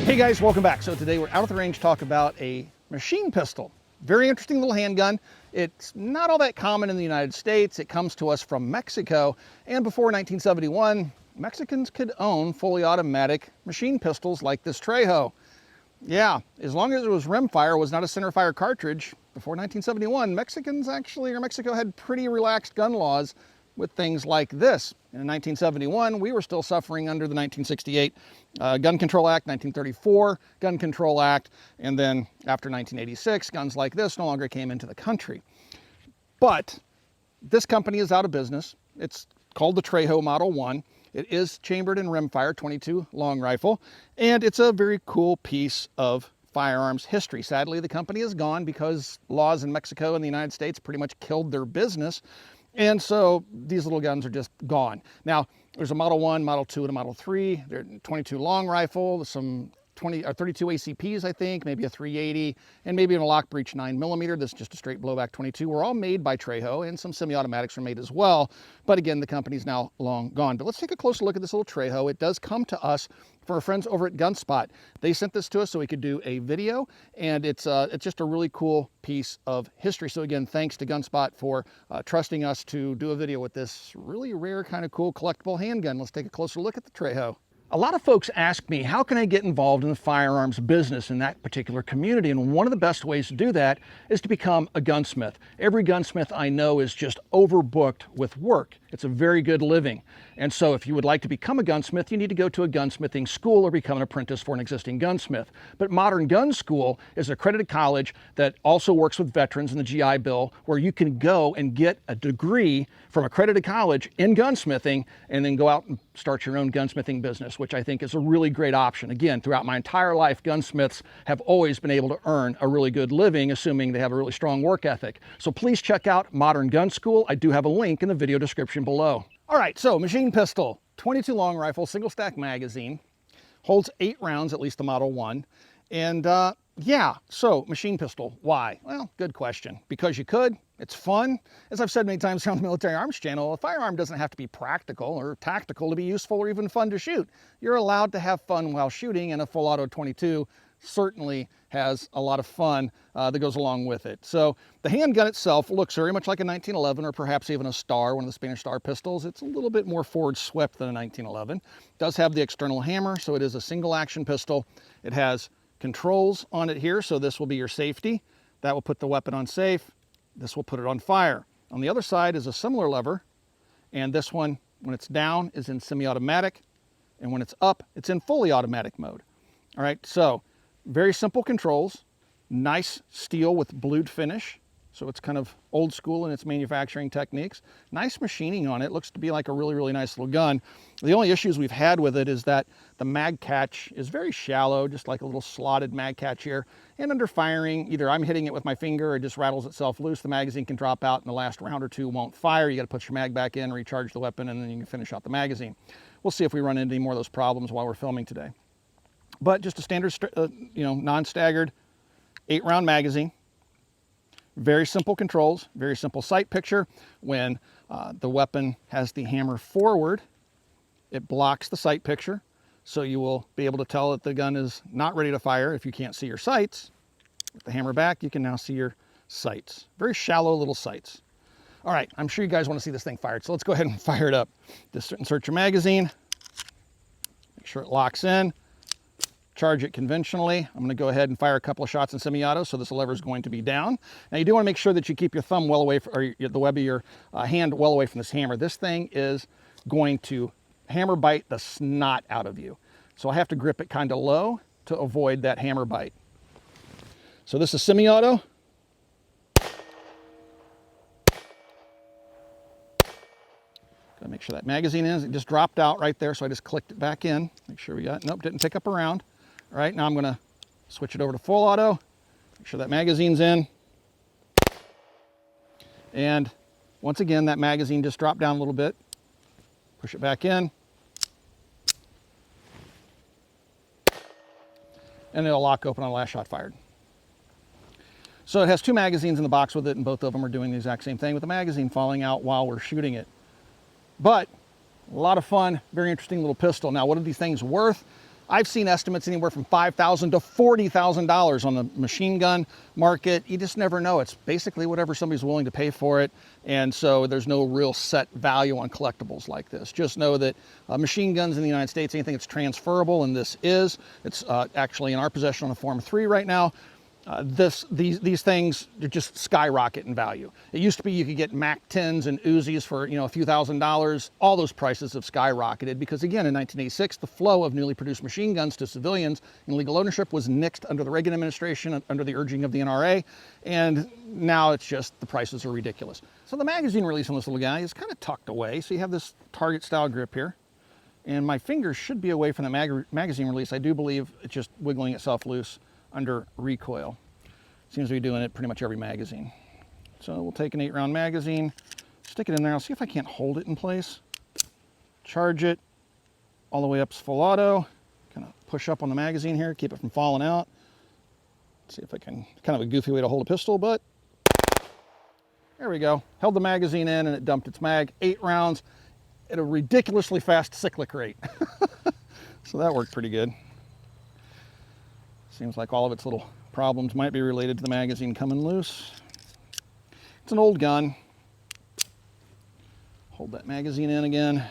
Hey guys, welcome back. So today we're out at the range to talk about a machine pistol. Very interesting little handgun. It's not all that common in the United States. It comes to us from Mexico. And before 1971, Mexicans could own fully automatic machine pistols like this Trejo. Yeah, as long as it was rimfire, was not a center fire cartridge, before 1971, Mexico had pretty relaxed gun laws with things like this. In 1971, we were still suffering under the 1968 Gun Control Act, 1934 Gun Control Act, and then after 1986, guns like this no longer came into the country. But this company is out of business. It's called the Trejo Model 1. It is chambered in rimfire, 22 long rifle, and it's a very cool piece of firearms history. Sadly, the company is gone because laws in Mexico and the United States pretty much killed their business. And so these little guns are just gone. Now, there's a Model 1, Model 2, and a Model 3. They're 22 long rifle, some 32 ACPs, I think, maybe a 380, and maybe in a lock breech 9mm. This is just a straight blowback 22. We're all made by Trejo, and some semi-automatics are made as well. But again, the company's now long gone. But let's take a closer look at this little Trejo. It does come to us from our friends over at Gunspot. They sent this to us so we could do a video, and it's just a really cool piece of history. So again, thanks to Gunspot for trusting us to do a video with this really rare, kind of cool collectible handgun. Let's take a closer look at the Trejo. A lot of folks ask me, how can I get involved in the firearms business in that particular community? And one of the best ways to do that is to become a gunsmith. Every gunsmith I know is just overbooked with work. It's a very good living. And so if you would like to become a gunsmith, you need to go to a gunsmithing school or become an apprentice for an existing gunsmith. But Modern Gun School is an accredited college that also works with veterans in the GI Bill, where you can go and get a degree from accredited college in gunsmithing and then go out and start your own gunsmithing business, which I think is a really great option. Again, throughout my entire life, gunsmiths have always been able to earn a really good living, assuming they have a really strong work ethic. So please check out Modern Gun School. I do have a link in the video description below. All right, so machine pistol, 22 long rifle, single stack magazine, holds 8 rounds, at least the Model 1. And yeah, so machine pistol, why? Well, good question. Because you could, it's fun. As I've said many times on the Military Arms channel, a firearm doesn't have to be practical or tactical to be useful or even fun to shoot. You're allowed to have fun while shooting, and a full auto 22 certainly has a lot of fun that goes along with it. So the handgun itself looks very much like a 1911 or perhaps even a Star, one of the Spanish Star pistols. It's a little bit more forward swept than a 1911. It does have the external hammer, so it is a single action pistol. It has controls on it here, so this will be your safety. That will put the weapon on safe. This will put it on fire. On the other side is a similar lever, and this one, when it's down, is in semi-automatic, and when it's up, it's in fully automatic mode. All right, so very simple controls, nice steel with blued finish, so it's kind of old school in its manufacturing techniques. Nice machining on it, looks to be like a really, really nice little gun. The only issues we've had with it is that the mag catch is very shallow, just like a little slotted mag catch here. And under firing, either I'm hitting it with my finger or it just rattles itself loose. The magazine can drop out and the last round or two won't fire. You gotta put your mag back in, recharge the weapon, and then you can finish out the magazine. We'll see if we run into any more of those problems while we're filming today. But just a standard, non-staggered 8-round magazine. Very simple controls, very simple sight picture. When the weapon has the hammer forward, it blocks the sight picture. So you will be able to tell that the gun is not ready to fire if you can't see your sights. With the hammer back, you can now see your sights. Very shallow little sights. All right, I'm sure you guys want to see this thing fired, so let's go ahead and fire it up. Just insert your magazine, make sure it locks in. Charge it conventionally. I'm going to go ahead and fire a couple of shots in semi-auto, so this lever is going to be down. Now you do want to make sure that you keep your thumb well away, or the web of your hand well away from this hammer. This thing is going to hammer bite the snot out of you. So I have to grip it kind of low to avoid that hammer bite. So this is semi-auto. Gotta make sure that magazine is, it just dropped out right there, so I just clicked it back in. Make sure we got, nope, didn't pick up a round. All right, now I'm gonna switch it over to full auto, make sure that magazine's in. And once again, that magazine just dropped down a little bit. Push it back in. And it'll lock open on the last shot fired. So it has 2 magazines in the box with it, and both of them are doing the exact same thing with the magazine falling out while we're shooting it. But a lot of fun, very interesting little pistol. Now, what are these things worth? I've seen estimates anywhere from $5,000 to $40,000 on the machine gun market. You just never know. It's basically whatever somebody's willing to pay for it. And so there's no real set value on collectibles like this. Just know that machine guns in the United States, anything that's transferable, and this is, it's actually in our possession on a Form 3 right now. These things just skyrocket in value. It used to be you could get MAC-10s and Uzis for, a few $1,000s. All those prices have skyrocketed because, again, in 1986, the flow of newly produced machine guns to civilians in legal ownership was nixed under the Reagan administration, under the urging of the NRA, and now it's just the prices are ridiculous. So the magazine release on this little guy is kind of tucked away. So you have this target-style grip here, and my fingers should be away from the magazine release. I do believe it's just wiggling itself loose under recoil. Seems to be doing it pretty much every magazine. So we'll take an 8-round magazine, stick it in there. I'll see if I can't hold it in place. Charge it all the way up to full auto. Kind of push up on the magazine here, keep it from falling out. See if I can, kind of a goofy way to hold a pistol, but there we go. Held the magazine in and it dumped its mag. 8 rounds at a ridiculously fast cyclic rate. So that worked pretty good. Seems like all of its little problems might be related to the magazine coming loose. It's an old gun. Hold that magazine in again.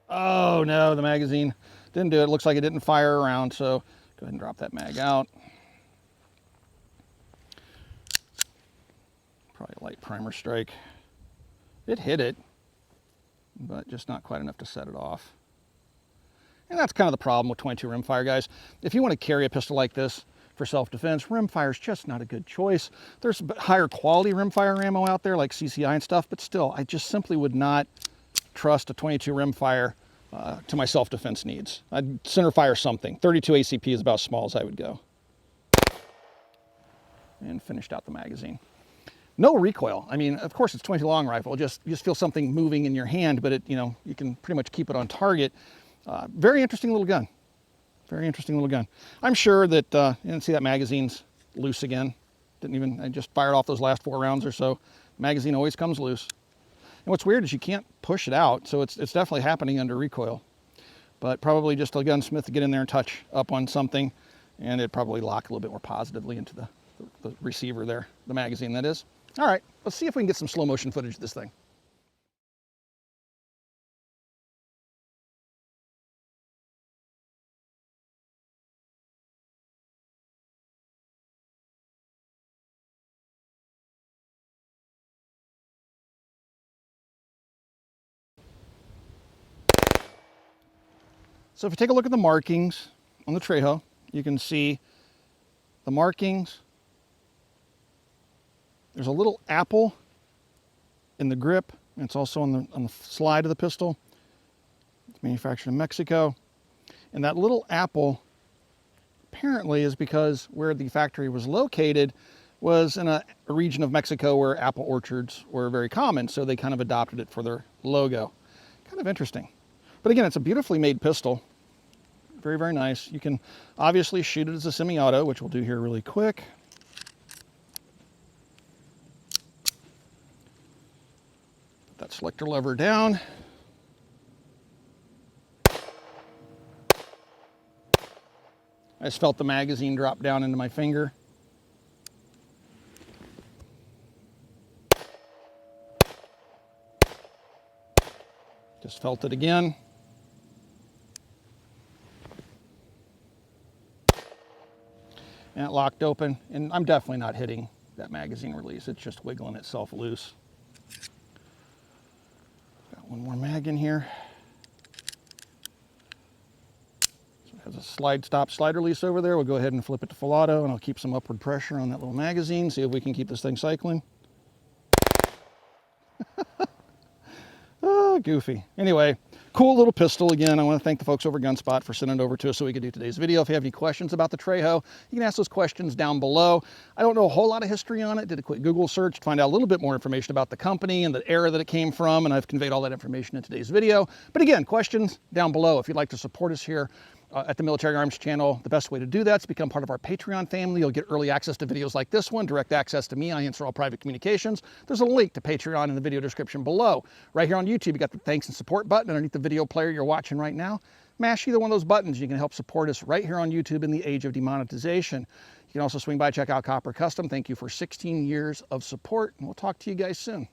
Oh no, the magazine didn't do it. Looks like it didn't fire around, so go ahead and drop that mag out. Probably a light primer strike. It hit it, but just not quite enough to set it off. And that's kind of the problem with 22 rimfire, guys. If you want to carry a pistol like this for self-defense, rimfire is just not a good choice. There's higher quality rimfire ammo out there like CCI and stuff, but still, I just simply would not trust a 22 rimfire to my self-defense needs. I'd center fire something. 32 ACP is about as small as I would go. And finished out the magazine. No recoil. I mean, of course it's 22 long rifle. You just feel something moving in your hand, but you can pretty much keep it on target. Very interesting little gun. Very interesting little gun. I'm sure that, you didn't see that magazine's loose again. I just fired off those last 4 rounds or so. Magazine always comes loose. And what's weird is you can't push it out, so it's definitely happening under recoil. But probably just a gunsmith to get in there and touch up on something, and it'd probably lock a little bit more positively into the receiver there, the magazine that is. All right, let's see if we can get some slow motion footage of this thing. So if you take a look at the markings on the Trejo, you can see the markings. There's a little apple in the grip, and it's also on the slide of the pistol. It's manufactured in Mexico. And that little apple apparently is because where the factory was located was in a region of Mexico where apple orchards were very common, so they kind of adopted it for their logo. Kind of interesting. But again, it's a beautifully made pistol. Very, very nice. You can obviously shoot it as a semi-auto, which we'll do here really quick. Put that selector lever down. I just felt the magazine drop down into my finger. Just felt it again. And it locked open, and I'm definitely not hitting that magazine release. It's just wiggling itself loose. Got one more mag in here. So it has a slide release over there. We'll go ahead and flip it to full auto, and I'll keep some upward pressure on that little magazine, see if we can keep this thing cycling. Oh, goofy. Anyway, cool little pistol. Again, I want to thank the folks over at Gunspot for sending it over to us so we could do today's video. If you have any questions about the Trejo, you can ask those questions down below. I don't know a whole lot of history on it. Did a quick Google search to find out a little bit more information about the company and the era that it came from, and I've conveyed all that information in today's video. But again, questions down below. If you'd like to support us here at the Military Arms channel, the best way to do that is become part of our Patreon family. You'll get early access to videos like this one, direct access to me. I answer all private communications. There's a link to Patreon in the video description below. Right here on YouTube, you got the thanks and support button underneath the video player you're watching right now. mash either one of those buttons. You can help support us right here on YouTube in the age of demonetization. You can also swing by, check out Copper Custom. Thank you for 16 years of support, and we'll talk to you guys soon.